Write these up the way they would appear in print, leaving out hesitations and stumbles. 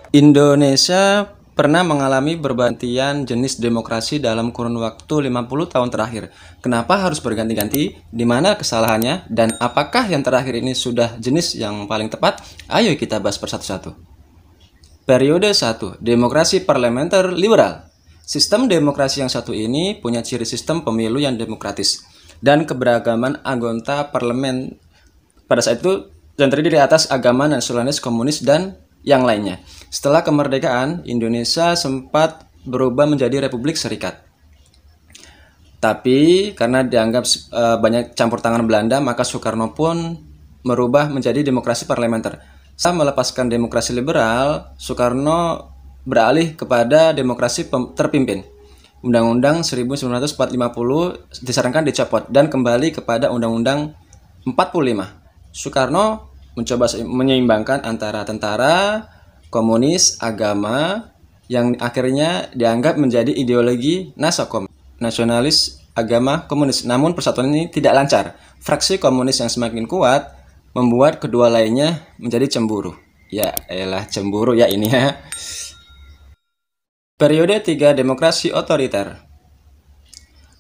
Indonesia pernah mengalami bergantian jenis demokrasi dalam kurun waktu 50 tahun terakhir. Kenapa harus berganti-ganti? Di mana kesalahannya? Dan apakah yang terakhir ini sudah jenis yang paling tepat? Ayo kita bahas persatu-satu. Periode 1. Demokrasi parlementer liberal. Sistem demokrasi yang satu ini punya ciri sistem pemilu yang demokratis dan keberagaman anggota parlemen pada saat itu dan terdiri atas agama nasionalis, komunis, dan yang lainnya. Setelah kemerdekaan, Indonesia sempat berubah menjadi Republik Serikat. Tapi karena dianggap banyak campur tangan Belanda, maka Soekarno pun merubah menjadi demokrasi parlementer. Setelah melepaskan demokrasi liberal, Soekarno beralih kepada demokrasi terpimpin. Undang-Undang 1950 disarankan dicopot dan kembali kepada Undang-Undang 45. Soekarno mencoba menyeimbangkan antara tentara, komunis, agama, yang akhirnya dianggap menjadi ideologi Nasakom, nasionalis agama komunis. Namun persatuan ini tidak lancar. Fraksi komunis yang semakin kuat membuat kedua lainnya menjadi cemburu. Ya elah, cemburu ya ini ya. Periode 3 demokrasi otoriter.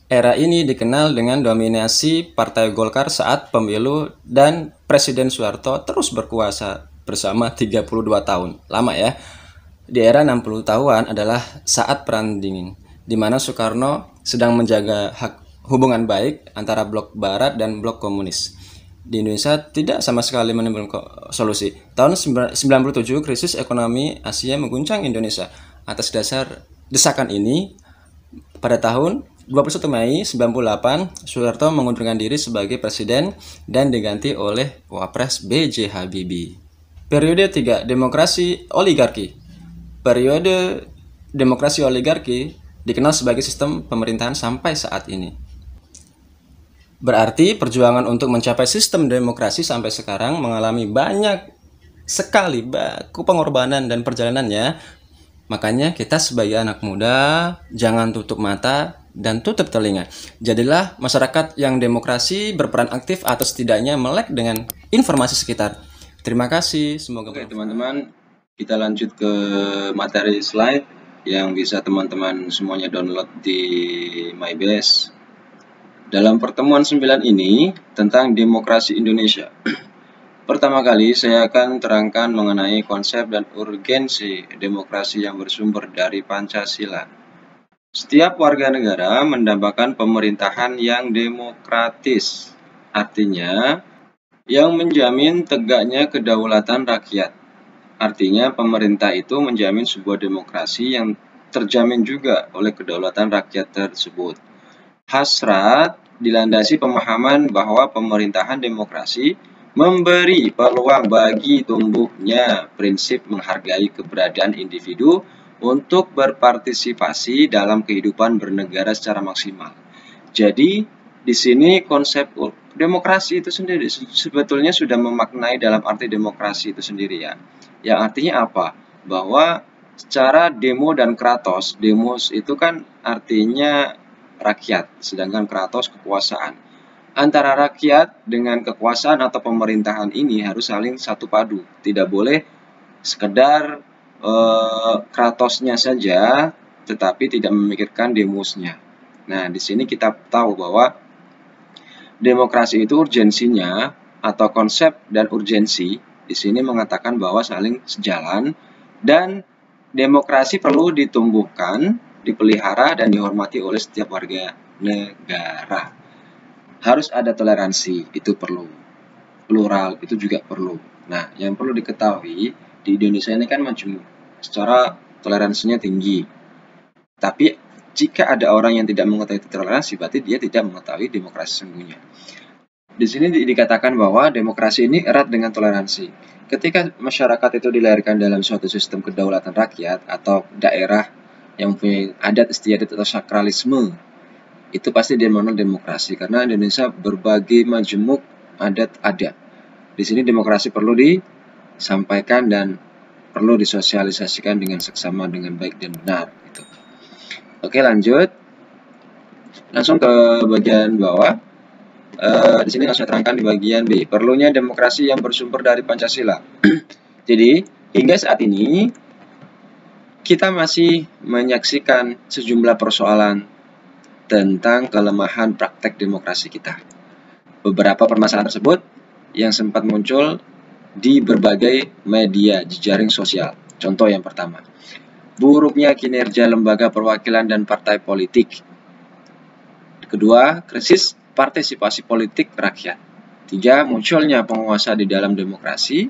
Era ini dikenal dengan dominasi Partai Golkar saat pemilu dan Presiden Soeharto terus berkuasa bersama 32 tahun. Lama ya. Di era 60 tahunan adalah saat Perang Dingin, di mana Soekarno sedang menjaga hubungan baik antara blok barat dan blok komunis. Di Indonesia tidak sama sekali menimbulkan solusi. Tahun 97 krisis ekonomi Asia mengguncang Indonesia. Atas dasar desakan ini, pada tahun 21 Mei 98, Soeharto mengundurkan diri sebagai presiden dan diganti oleh Wapres B.J. Habibie. Periode 3, demokrasi oligarki. Periode demokrasi oligarki dikenal sebagai sistem pemerintahan sampai saat ini. Berarti perjuangan untuk mencapai sistem demokrasi sampai sekarang mengalami banyak sekali pengorbanan dan perjalanannya. Makanya kita sebagai anak muda jangan tutup mata dan tutup telinga. Jadilah masyarakat yang demokrasi, berperan aktif atau setidaknya melek dengan informasi sekitar. Terima kasih, semoga Oke teman-teman, kita lanjut ke materi slide yang bisa teman-teman semuanya download di MyBase. Dalam pertemuan 9 ini tentang demokrasi Indonesia. Pertama kali saya akan terangkan mengenai konsep dan urgensi demokrasi yang bersumber dari Pancasila. Setiap warga negara mendambakan pemerintahan yang demokratis, artinya yang menjamin tegaknya kedaulatan rakyat. Artinya pemerintah itu menjamin sebuah demokrasi yang terjamin juga oleh kedaulatan rakyat tersebut. Hasrat dilandasi pemahaman bahwa pemerintahan demokrasi memberi peluang bagi tumbuhnya prinsip menghargai keberadaan individu untuk berpartisipasi dalam kehidupan bernegara secara maksimal. Jadi, di sini konsep demokrasi itu sendiri sebetulnya sudah memaknai dalam arti demokrasi itu sendiri ya. Yang artinya apa? Bahwa secara demo dan kratos, demos itu kan artinya rakyat, sedangkan kratos kekuasaan. Antara rakyat dengan kekuasaan atau pemerintahan ini harus saling satu padu. Tidak boleh sekedar kratosnya saja, tetapi tidak memikirkan demosnya. Nah, di sini kita tahu bahwa demokrasi itu urgensinya atau konsep dan urgensi di sini mengatakan bahwa saling sejalan dan demokrasi perlu ditumbuhkan, dipelihara dan dihormati oleh setiap warga negara. Harus ada toleransi, itu perlu. Plural, itu juga perlu. Nah, yang perlu diketahui, di Indonesia ini kan majemuk, secara toleransinya tinggi. Tapi, jika ada orang yang tidak mengetahui toleransi, berarti dia tidak mengetahui demokrasi sesungguhnya. Di sini dikatakan bahwa demokrasi ini erat dengan toleransi. Ketika masyarakat itu dilahirkan dalam suatu sistem kedaulatan rakyat atau daerah yang punya adat istiadat atau sakralisme, itu pasti dia mengenal demokrasi karena Indonesia berbagai majemuk adat. Di sini demokrasi perlu disampaikan dan perlu disosialisasikan dengan seksama dengan baik dan benar. Gitu. Oke, lanjut. Langsung ke bagian bawah. Di sini saya terangkan di bagian B, perlunya demokrasi yang bersumber dari Pancasila. Jadi, hingga saat ini kita masih menyaksikan sejumlah persoalan tentang kelemahan praktek demokrasi kita. Beberapa permasalahan tersebut yang sempat muncul di berbagai media jejaring sosial. Contoh yang pertama, buruknya kinerja lembaga perwakilan dan partai politik. Kedua, krisis partisipasi politik rakyat. Tiga, munculnya penguasa di dalam demokrasi.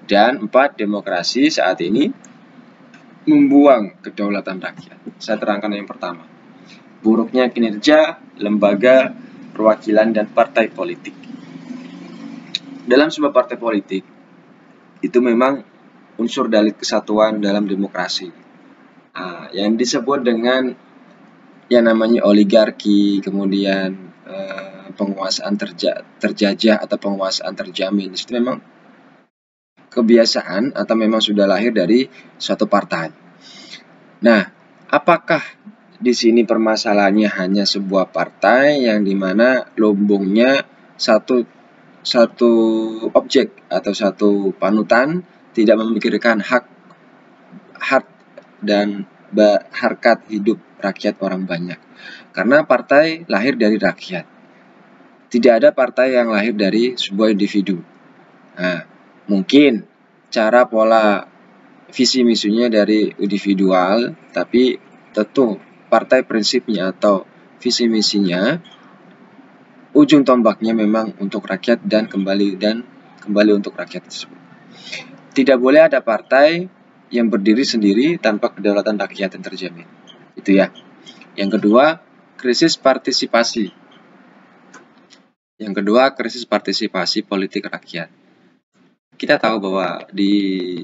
Dan empat, demokrasi saat ini membuang kedaulatan rakyat. Saya terangkan yang pertama, buruknya kinerja lembaga perwakilan dan partai politik. Dalam sebuah partai politik, itu memang unsur dari kesatuan dalam demokrasi. Yang disebut dengan yang namanya oligarki, kemudian penguasaan terjajah atau penguasaan terjamin. Itu memang kebiasaan atau memang sudah lahir dari suatu partai. Nah, apakah di sini permasalahannya hanya sebuah partai yang dimana lumbungnya satu objek atau satu panutan, tidak memikirkan hak dan harkat hidup rakyat orang banyak. Karena partai lahir dari rakyat. Tidak ada partai yang lahir dari sebuah individu. Nah, mungkin cara pola visi misinya dari individual, tapi tentu partai prinsipnya atau visi misinya ujung tombaknya memang untuk rakyat dan kembali untuk rakyat tersebut. Tidak boleh ada partai yang berdiri sendiri tanpa kedaulatan rakyat yang terjamin. Itu ya. Yang kedua, krisis partisipasi. Politik rakyat. Kita tahu bahwa di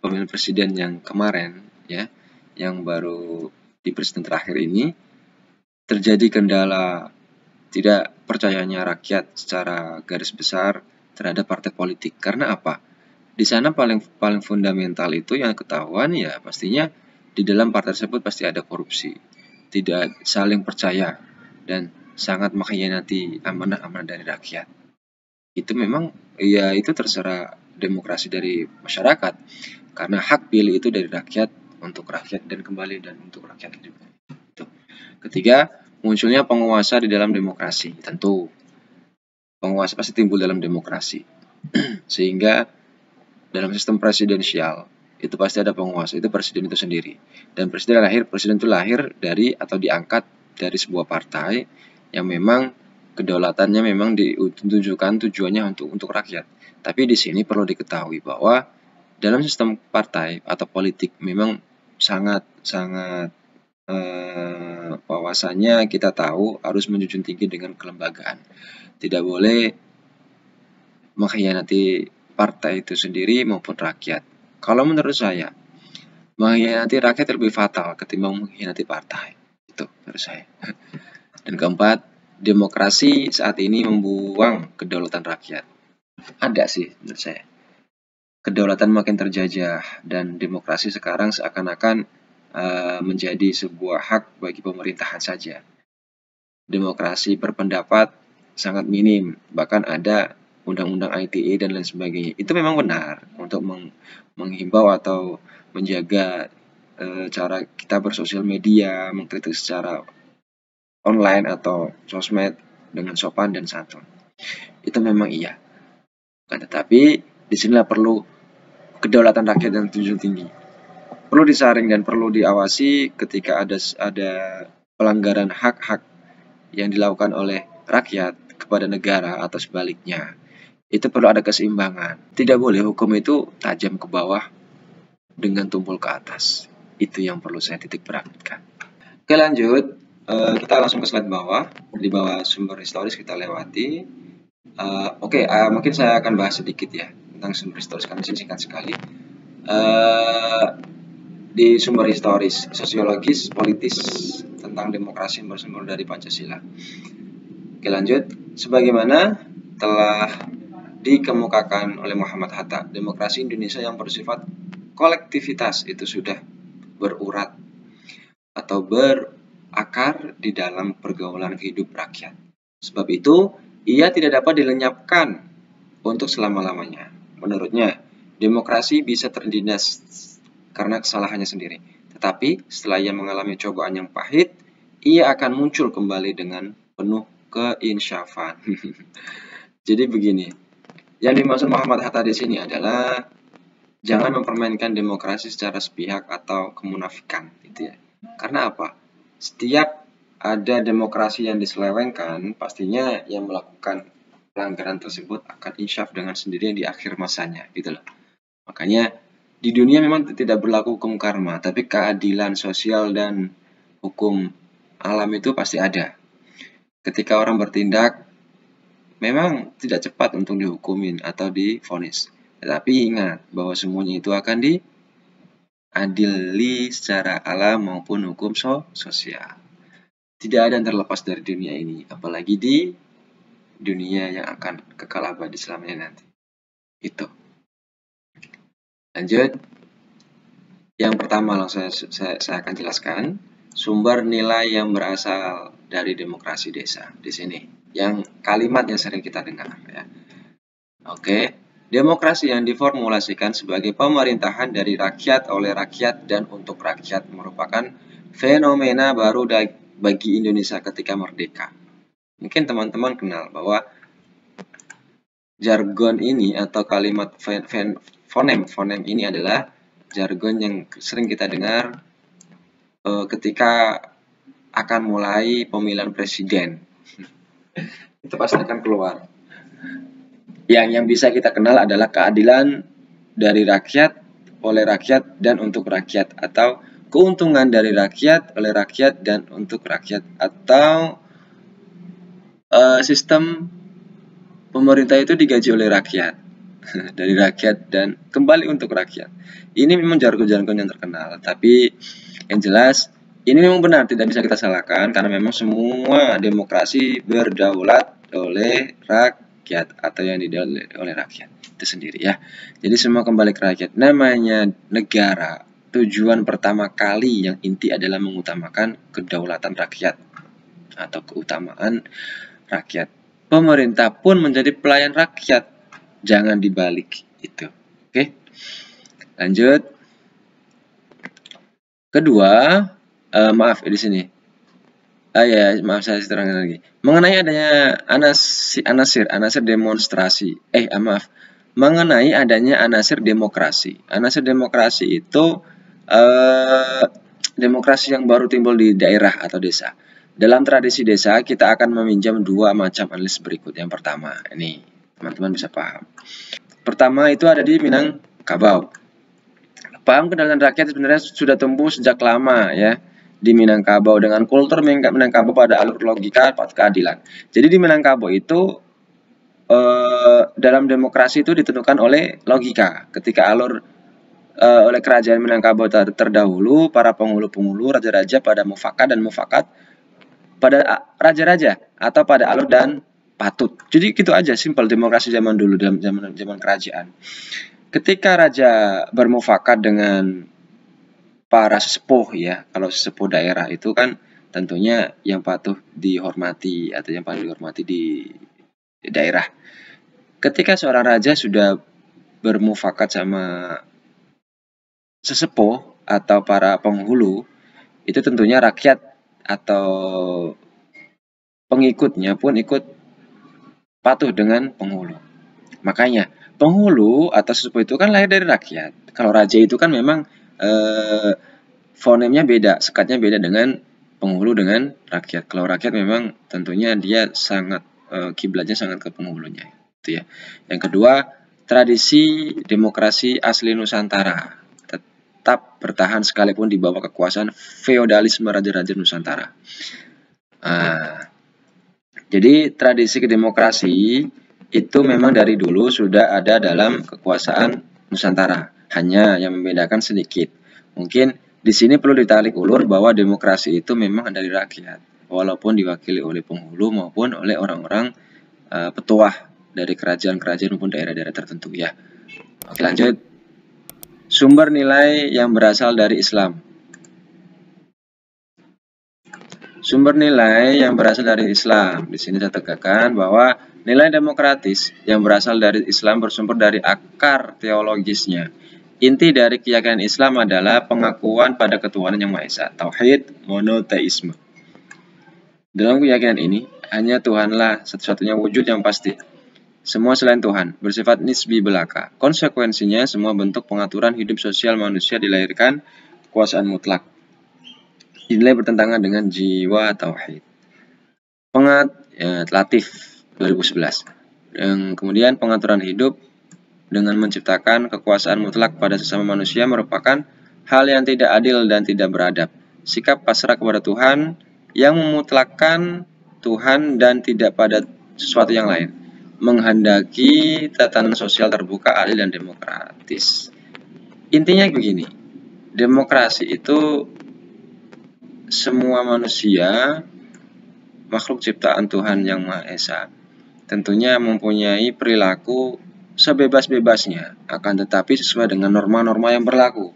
pemilihan presiden yang kemarin, ya, yang baru di presiden terakhir ini, terjadi kendala tidak percayanya rakyat secara garis besar terhadap partai politik. Karena apa? Di sana paling fundamental itu yang ketahuan ya pastinya di dalam partai tersebut pasti ada korupsi, tidak saling percaya dan sangat mengkhianati amanah-amanah dari rakyat. Itu memang ya itu terserah demokrasi dari masyarakat, karena hak pilih itu dari rakyat untuk rakyat dan kembali dan untuk rakyat juga. Itu. Ketiga, munculnya penguasa di dalam demokrasi. Tentu penguasa pasti timbul dalam demokrasi. Sehingga dalam sistem presidensial itu pasti ada penguasa, itu presiden itu sendiri. Dan presiden itu lahir dari atau diangkat dari sebuah partai yang memang kedaulatannya memang ditunjukkan tujuannya untuk rakyat. Tapi di sini perlu diketahui bahwa dalam sistem partai atau politik memang sangat bahwasanya kita tahu harus menjunjung tinggi dengan kelembagaan. Tidak boleh mengkhianati partai itu sendiri maupun rakyat. Kalau menurut saya, mengkhianati rakyat lebih fatal ketimbang mengkhianati partai. Itu menurut saya. Dan keempat, demokrasi saat ini membuang kedaulatan rakyat. Ada sih menurut saya. Kedaulatan makin terjajah dan demokrasi sekarang seakan-akan menjadi sebuah hak bagi pemerintahan saja. Demokrasi berpendapat sangat minim, bahkan ada undang-undang ITE dan lain sebagainya. Itu memang benar untuk menghimbau atau menjaga cara kita bersosial media, mengkritik secara online atau sosmed dengan sopan dan santun. Itu memang iya. Tetapi disinilah perlu kedaulatan rakyat yang tunjung tinggi. Perlu disaring dan perlu diawasi ketika ada pelanggaran hak-hak yang dilakukan oleh rakyat kepada negara atau sebaliknya. Itu perlu ada keseimbangan. Tidak boleh hukum itu tajam ke bawah dengan tumpul ke atas. Itu yang perlu saya titik beratkan. Oke, lanjut. Kita langsung ke slide bawah. Di bawah sumber historis kita lewati. Mungkin saya akan bahas sedikit ya tentang sumber historis, kami singkat sekali. Di sumber historis, sosiologis, politis tentang demokrasi yang bersumber dari Pancasila. Oke, lanjut. Sebagaimana telah dikemukakan oleh Muhammad Hatta, demokrasi Indonesia yang bersifat kolektivitas itu sudah berurat atau berakar di dalam pergaulan hidup rakyat. Sebab itu, ia tidak dapat dilenyapkan untuk selama-lamanya. Menurutnya, demokrasi bisa tertindas karena kesalahannya sendiri, Tetapi setelah ia mengalami cobaan yang pahit, ia akan muncul kembali dengan penuh keinsyafan. Jadi begini, yang dimaksud Muhammad Hatta di sini adalah jangan mempermainkan demokrasi secara sepihak atau kemunafikan, gitu ya. Karena apa? Setiap ada demokrasi yang diselewengkan, pastinya yang melakukan pelanggaran tersebut akan insyaf dengan sendirinya di akhir masanya, gitu loh. Makanya di dunia memang tidak berlaku hukum karma, tapi keadilan sosial dan hukum alam itu pasti ada. Ketika orang bertindak, memang tidak cepat untuk dihukumin atau divonis. Tetapi ingat bahwa semuanya itu akan diadili secara alam maupun hukum sosial. Tidak ada yang terlepas dari dunia ini, apalagi di dunia yang akan kekal abadi selamanya nanti. Itu. Lanjut. Yang pertama langsung saya akan jelaskan sumber nilai yang berasal dari demokrasi desa di sini. Yang kalimat yang sering kita dengar ya. Oke, demokrasi yang diformulasikan sebagai pemerintahan dari rakyat oleh rakyat dan untuk rakyat merupakan fenomena baru bagi Indonesia ketika merdeka. Mungkin teman-teman kenal bahwa jargon ini atau kalimat fonem ini adalah jargon yang sering kita dengar ketika akan mulai pemilihan presiden. Itu pasti akan keluar. Yang bisa kita kenal adalah keadilan dari rakyat, oleh rakyat, dan untuk rakyat. Atau keuntungan dari rakyat, oleh rakyat, dan untuk rakyat. Atau sistem pemerintah itu digaji oleh rakyat. Dari rakyat dan kembali untuk rakyat. Ini memang jargon-jargon yang terkenal. Tapi yang jelas, ini memang benar, tidak bisa kita salahkan. Karena memang semua demokrasi berdaulat oleh rakyat atau yang didaulat oleh rakyat itu sendiri ya. Jadi semua kembali ke rakyat. Namanya negara, tujuan pertama kali yang inti adalah mengutamakan kedaulatan rakyat atau keutamaan rakyat. Pemerintah pun menjadi pelayan rakyat, jangan dibalik itu. Oke, lanjut. Kedua, maaf di sini. Maaf saya terangkan lagi. Mengenai adanya anasir demonstrasi. Mengenai adanya anasir demokrasi. Anasir demokrasi itu demokrasi yang baru timbul di daerah atau desa. Dalam tradisi desa, kita akan meminjam dua macam analisis berikut. Yang pertama, ini teman-teman bisa paham. Pertama itu ada di Minangkabau. Paham kedaulatan rakyat sebenarnya sudah tumbuh sejak lama ya di Minangkabau dengan kultur Minangkabau pada alur logika keadilan. Jadi di Minangkabau itu dalam demokrasi itu ditentukan oleh logika. Ketika alur oleh kerajaan Minangkabau terdahulu, para penghulu-penghulu, raja-raja pada mufakat dan mufakat pada raja-raja atau pada alur dan patut. Jadi gitu aja, simpel demokrasi zaman dulu, zaman kerajaan. Ketika raja bermufakat dengan para sesepuh ya, kalau sesepuh daerah itu kan tentunya yang patuh dihormati atau yang paling dihormati di daerah. Ketika seorang raja sudah bermufakat sama sesepuh atau para penghulu, itu tentunya rakyat atau pengikutnya pun ikut patuh dengan penghulu. Makanya penghulu atau sesepuh itu kan lahir dari rakyat. Kalau raja itu kan memang fonemnya beda, sekatnya beda dengan penghulu dengan rakyat. Kalau rakyat memang tentunya dia sangat kiblatnya sangat ke penghulunya, gitu ya. Yang kedua, tradisi demokrasi asli Nusantara tetap bertahan sekalipun di bawah kekuasaan feodalisme raja-raja Nusantara. Jadi tradisi kedemokrasi itu memang dari dulu sudah ada dalam kekuasaan Nusantara. Hanya yang membedakan sedikit. Mungkin di sini perlu ditarik ulur bahwa demokrasi itu memang dari rakyat. Walaupun diwakili oleh penghulu maupun oleh orang-orang petuah dari kerajaan-kerajaan maupun daerah-daerah tertentu ya. Oke, lanjut. Sumber nilai yang berasal dari Islam. Sumber nilai yang berasal dari Islam. Di sini saya tekankan bahwa nilai demokratis yang berasal dari Islam bersumber dari akar teologisnya, Inti dari keyakinan Islam adalah pengakuan pada ketuhanan yang Maha Esa, tauhid monoteisme. Dalam keyakinan ini, hanya Tuhanlah satu-satunya wujud yang pasti. Semua selain Tuhan bersifat nisbi belaka. Konsekuensinya, semua bentuk pengaturan hidup sosial manusia dilahirkan kekuasaan mutlak. Dinilai bertentangan dengan jiwa tauhid. Latif 2011. Dan kemudian pengaturan hidup dengan menciptakan kekuasaan mutlak pada sesama manusia merupakan hal yang tidak adil dan tidak beradab. Sikap pasrah kepada Tuhan yang memutlakkan Tuhan dan tidak pada sesuatu yang lain. Menghendaki tatanan sosial terbuka, adil, dan demokratis. Intinya begini, demokrasi itu semua manusia, makhluk ciptaan Tuhan yang Maha Esa, tentunya mempunyai perilaku sebebas-bebasnya, akan tetapi sesuai dengan norma-norma yang berlaku.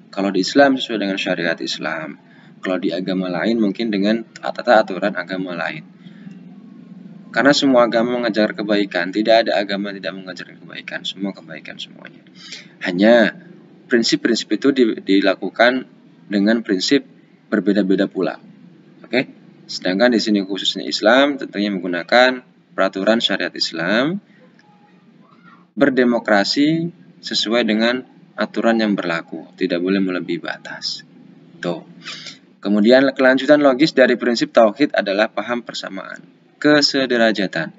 Kalau di Islam sesuai dengan syariat Islam, kalau di agama lain mungkin dengan aturan agama lain. Karena semua agama mengajar kebaikan, tidak ada agama yang tidak mengajarkan kebaikan, semua kebaikan semuanya. Hanya prinsip-prinsip itu dilakukan dengan prinsip berbeda-beda pula. Oke? Sedangkan di sini khususnya Islam tentunya menggunakan peraturan syariat Islam, berdemokrasi sesuai dengan aturan yang berlaku, tidak boleh melebihi batas. Tuh. Kemudian kelanjutan logis dari prinsip tauhid adalah paham persamaan, kesederajatan.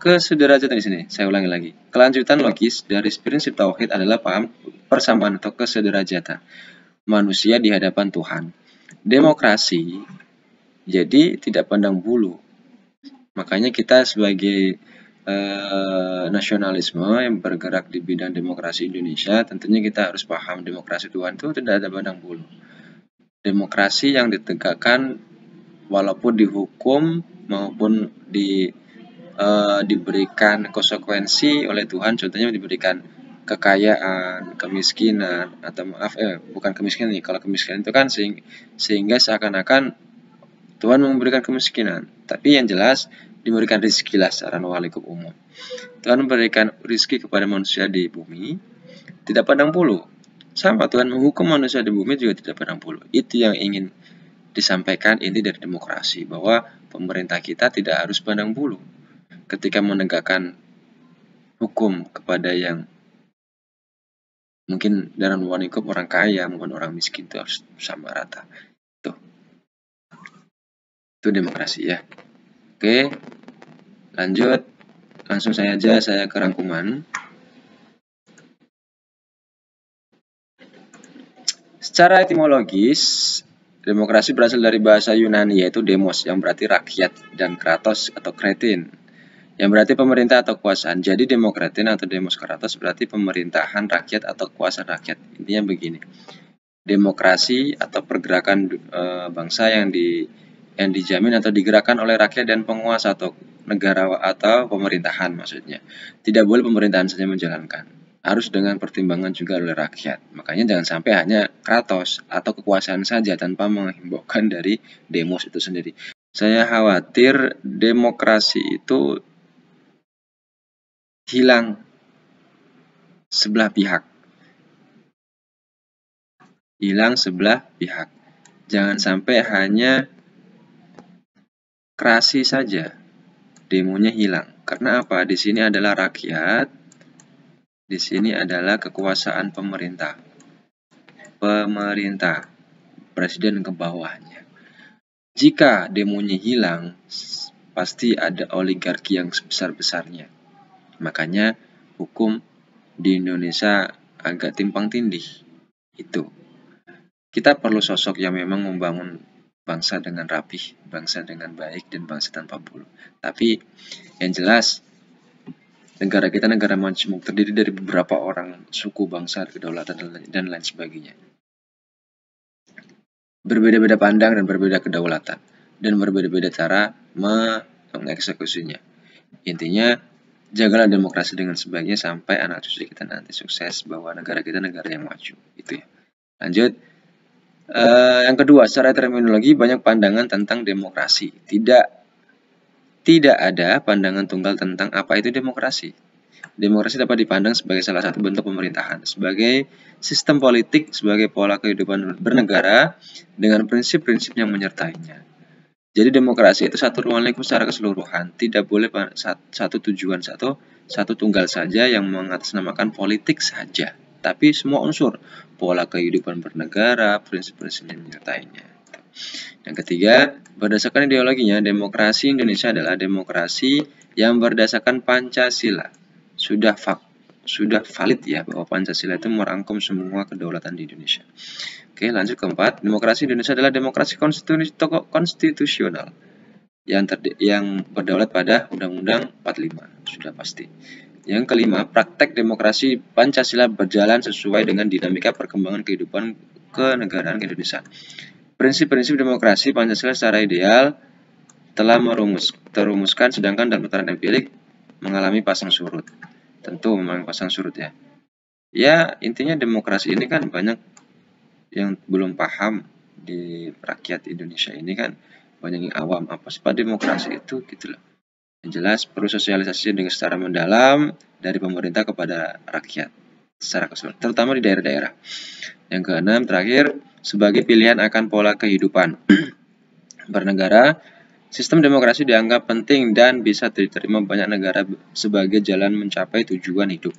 Kesederajatan di sini, saya ulangi lagi. Kelanjutan logis dari prinsip tauhid adalah paham persamaan atau kesederajatan manusia di hadapan Tuhan. Demokrasi jadi tidak pandang bulu. Makanya kita sebagai nasionalisme yang bergerak di bidang demokrasi Indonesia, tentunya kita harus paham demokrasi Tuhan itu tidak ada pandang bulu. Demokrasi yang ditegakkan walaupun dihukum maupun diberikan konsekuensi oleh Tuhan, contohnya diberikan kekayaan, kemiskinan, atau bukan kemiskinan nih, kalau kemiskinan itu kan sehingga seakan-akan Tuhan memberikan kemiskinan, tapi yang jelas diberikan rezeki lah secara walikum umum. Tuhan memberikan rezeki kepada manusia di bumi, tidak pandang bulu. Sama, Tuhan menghukum manusia di bumi juga tidak pandang bulu. Itu yang ingin disampaikan inti dari demokrasi, bahwa pemerintah kita tidak harus pandang bulu ketika menegakkan hukum kepada yang mungkin dalam walikum orang kaya maupun orang miskin, itu harus sama rata. Itu demokrasi ya. Oke, lanjut. Langsung saya ke rangkuman. Secara etimologis, demokrasi berasal dari bahasa Yunani yaitu demos yang berarti rakyat dan kratos atau kretin yang berarti pemerintah atau kekuasaan. Jadi demokratin atau demos kratos berarti pemerintahan rakyat atau kekuasaan rakyat. Intinya begini. Demokrasi atau pergerakan bangsa yang dijamin atau digerakkan oleh rakyat dan penguasa atau negara atau pemerintahan maksudnya. Tidak boleh pemerintahan saja menjalankan, harus dengan pertimbangan juga oleh rakyat. Makanya jangan sampai hanya kratos atau kekuasaan saja tanpa menghimbaukan dari demos itu sendiri. Saya khawatir demokrasi itu hilang sebelah pihak. Hilang sebelah pihak. Jangan sampai hanya krasi saja, demonya hilang. Karena apa? Di sini adalah rakyat, di sini adalah kekuasaan pemerintah. Presiden ke bawahnya. Jika demonya hilang, pasti ada oligarki yang sebesar-besarnya. Makanya hukum di Indonesia agak timpang tindih. Itu. Kita perlu sosok yang memang membangun bangsa dengan rapih, bangsa dengan baik, dan bangsa tanpa bulu. Tapi yang jelas, negara kita negara majmuk, terdiri dari beberapa orang, suku, bangsa, kedaulatan, dan lain sebagainya. Berbeda-beda pandang dan berbeda kedaulatan, dan berbeda-beda cara mengeksekusinya. Intinya, jagalah demokrasi dengan sebaiknya sampai anak cucu kita nanti sukses, bahwa negara kita negara yang maju. Itu ya. Lanjut. Yang kedua, secara terminologi banyak pandangan tentang demokrasi. Tidak ada pandangan tunggal tentang apa itu demokrasi. Demokrasi dapat dipandang sebagai salah satu bentuk pemerintahan, sebagai sistem politik, sebagai pola kehidupan bernegara dengan prinsip-prinsip yang menyertainya. Jadi demokrasi itu satu ruang lingkup secara keseluruhan, tidak boleh satu tujuan satu tunggal saja yang mengatasnamakan politik saja, tapi semua unsur, pola kehidupan bernegara, prinsip-prinsip yang menyertainya. Yang ketiga, berdasarkan ideologinya, demokrasi Indonesia adalah demokrasi yang berdasarkan Pancasila. Sudah valid ya bahwa Pancasila itu merangkum semua kedaulatan di Indonesia. Oke, lanjut keempat, demokrasi Indonesia adalah demokrasi konstitusional yang berdaulat pada Undang-Undang 45, sudah pasti. Yang kelima, praktek demokrasi Pancasila berjalan sesuai dengan dinamika perkembangan kehidupan kenegaraan Indonesia. Prinsip-prinsip demokrasi Pancasila secara ideal telah terumuskan, sedangkan dalam putaran empirik mengalami pasang surut. Tentu memang pasang surut ya. Ya, intinya demokrasi ini kan banyak yang belum paham di rakyat Indonesia ini kan, banyak yang awam apa sih demokrasi itu gitu loh. Yang jelas perlu sosialisasi dengan secara mendalam dari pemerintah kepada rakyat secara keseluruhan, terutama di daerah-daerah. Yang keenam, terakhir, sebagai pilihan akan pola kehidupan bernegara, sistem demokrasi dianggap penting dan bisa diterima banyak negara sebagai jalan mencapai tujuan hidup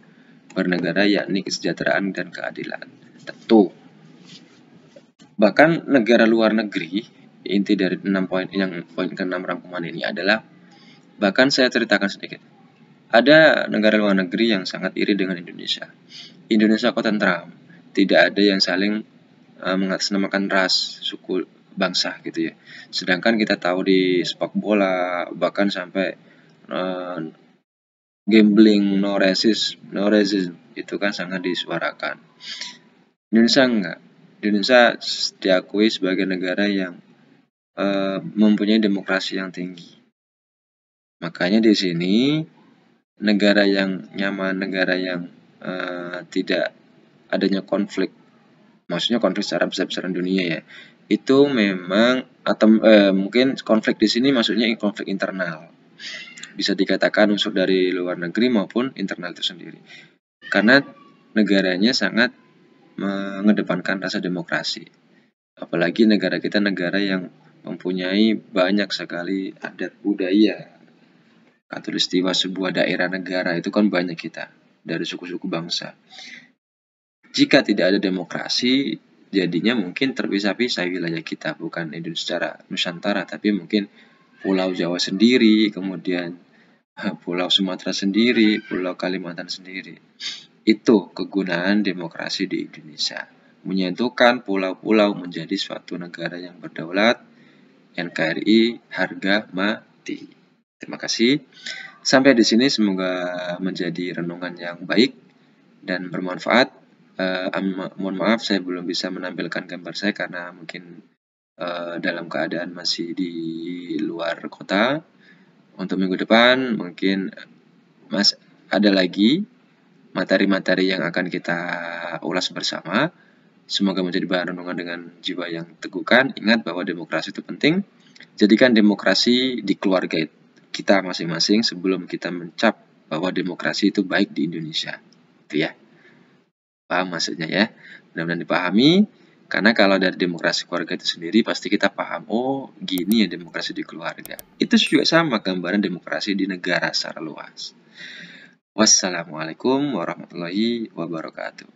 bernegara, yakni kesejahteraan dan keadilan. Tentu. Bahkan negara luar negeri, inti dari 6 poin yang poin ke-6 rangkuman ini adalah, bahkan saya ceritakan sedikit. Ada negara luar negeri yang sangat iri dengan Indonesia. Indonesia kok tentram, tidak ada yang saling mengatasnamakan ras, suku, bangsa gitu ya. Sedangkan kita tahu di sepak bola, bahkan sampai gambling, no racism itu kan sangat disuarakan. Indonesia enggak. Indonesia diakui sebagai negara yang mempunyai demokrasi yang tinggi. Makanya di sini negara yang nyaman, negara yang tidak adanya konflik, maksudnya konflik secara besar-besaran dunia ya, itu memang atau mungkin konflik di sini maksudnya konflik internal, bisa dikatakan unsur dari luar negeri maupun internal itu sendiri, karena negaranya sangat mengedepankan rasa demokrasi. Apalagi negara kita negara yang mempunyai banyak sekali adat budaya, katulistiwa sebuah daerah negara itu kan banyak kita dari suku-suku bangsa. Jika tidak ada demokrasi, jadinya mungkin terpisah-pisah wilayah kita, bukan Indonesia secara Nusantara, tapi mungkin Pulau Jawa sendiri, kemudian Pulau Sumatera sendiri, Pulau Kalimantan sendiri. Itu kegunaan demokrasi di Indonesia, menyentuhkan pulau-pulau menjadi suatu negara yang berdaulat. NKRI harga mati. Terima kasih. Sampai di sini semoga menjadi renungan yang baik dan bermanfaat. Mohon maaf saya belum bisa menampilkan gambar saya karena mungkin dalam keadaan masih di luar kota. Untuk minggu depan mungkin ada lagi materi-materi yang akan kita ulas bersama. Semoga menjadi bahan renungan dengan jiwa yang teguhkan. Ingat bahwa demokrasi itu penting. Jadikan demokrasi di keluarga kita masing-masing sebelum kita mencap bahwa demokrasi itu baik di Indonesia. Itu ya. Paham maksudnya ya? Mudah-mudahan dipahami. Karena kalau dari demokrasi keluarga itu sendiri pasti kita paham, oh gini ya demokrasi di keluarga. Itu juga sama gambaran demokrasi di negara secara luas. Wassalamualaikum warahmatullahi wabarakatuh.